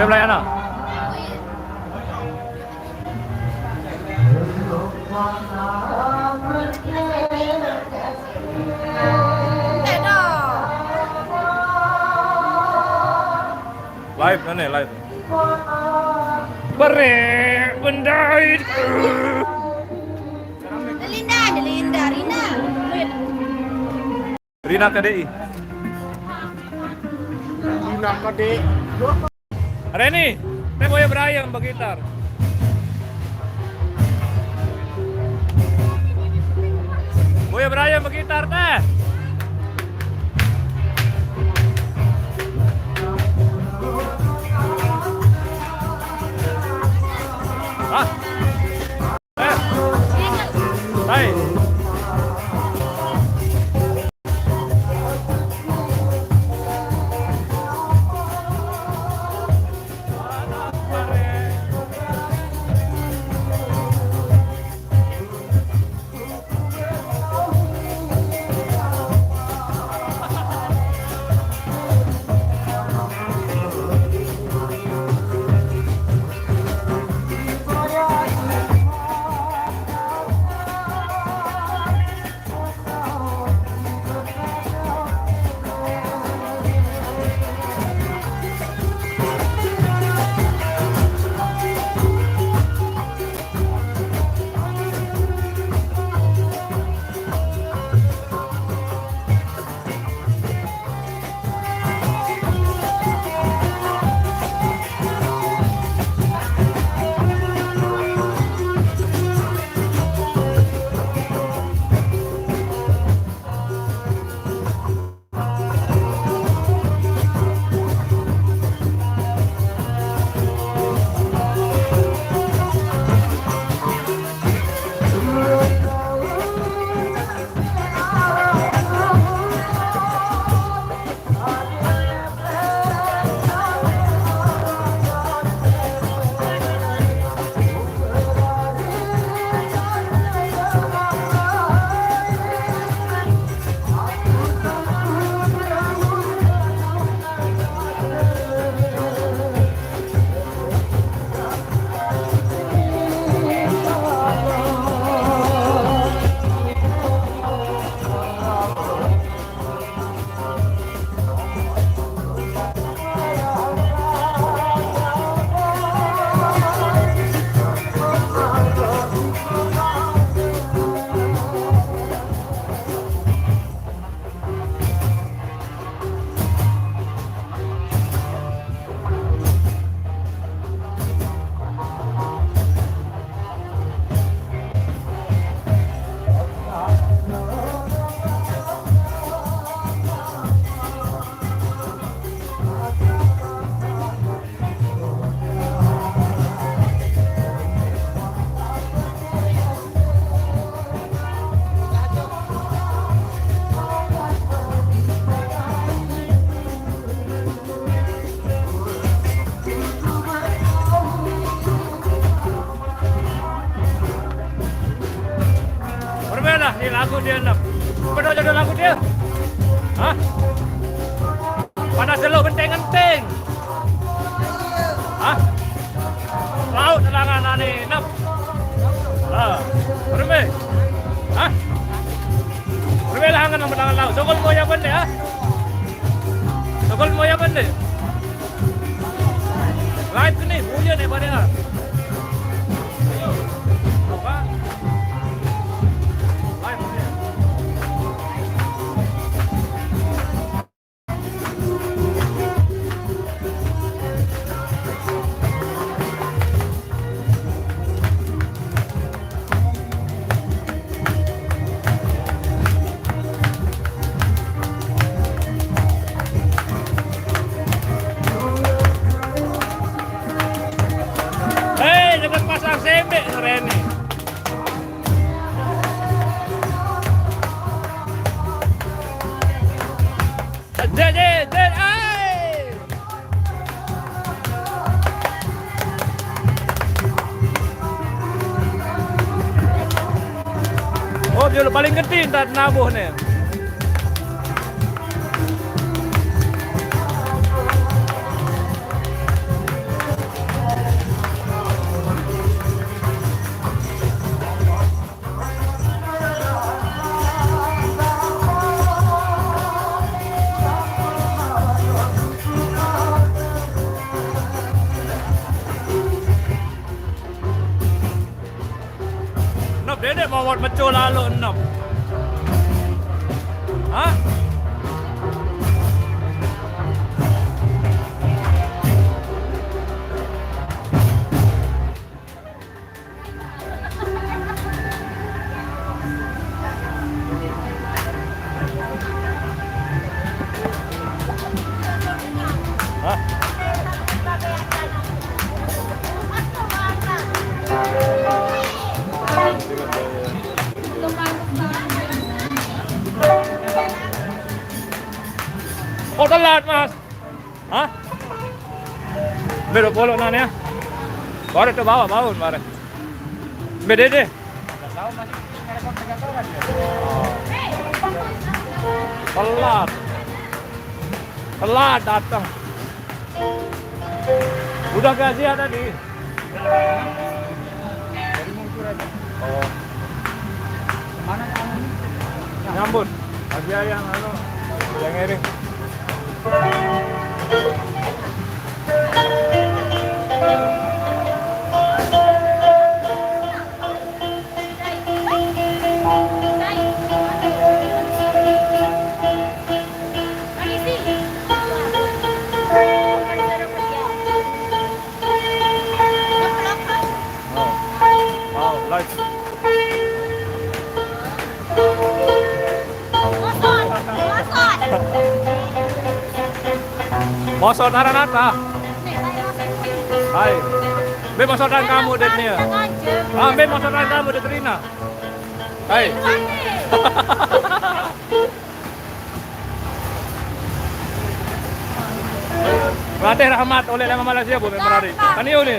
Melayana. Live nih, live. Beri bendait. Delinda, Rina. Rina KDI. Rina KDI. Reni, teh Boya Brayang bergitar. Boya Brayang bergitar teh. Hah? Hai. Bermana di lagu dia nak? Benar jadi lagu dia? Hah? Pada selo genteng-genteng. Hah? Laut telangan ane nap. Ah, berme. Hah? Berme langan nang tangan laut. Sokol mo ya bende ah. Sokol mo ya bende. Live ni, punya ni pada ah. Apa? Live ni. Jangan pasang sembek Reni. Oh, dia paling gede entar nabuh nih. Ford Macho lalo 6. Hah? Hah? Oh, telat, Mas. Hah? Belok polo nanya. Baru ke bawah bangun, baru. BDD. Telat. Telat datang. Udah gajian tadi. Oh. Mana kamu? Nyambut. Aja yang yang iring. Oh, light. Mosot Aranata. Hai. Be mosotan kamu det nih. Be mosotan kamu det Rina. Hai. Berarti rahmat oleh lama Malaysia Bu Memorari. Tani oleh.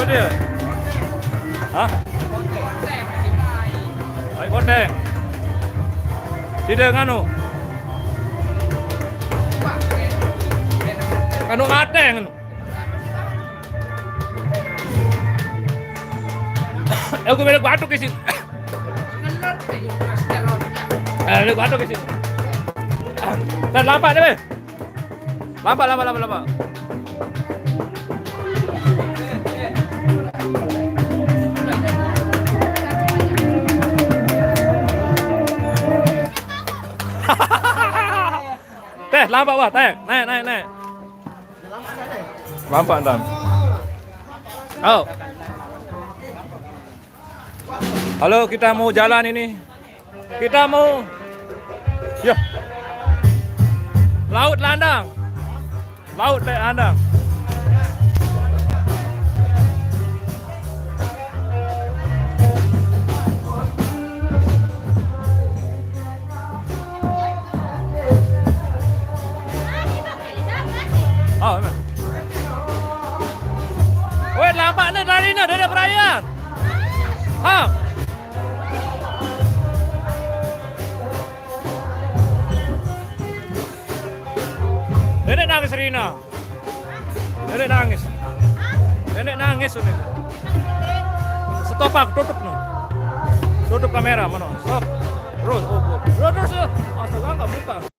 Apa dia? Hah? Ay kondeng. Tidak nganu. Nganu ngateng. Aku balik batuk ke sini. Balik batuk ke sini. Dan lampak deh. Lampak. Teh, lampak wah, teh. Naik. Lampak entar. Oh. Halo, kita mau jalan ini. Kita mau ya. Laut landang. Oh, memang. Weh, lampak ni dari perayaan. Ha. Nenek nangis Rina. Nenek nangis ini. Stop aku, tutup no. Tutup kamera mana? Stop. Terus. Astaga, enggak buka.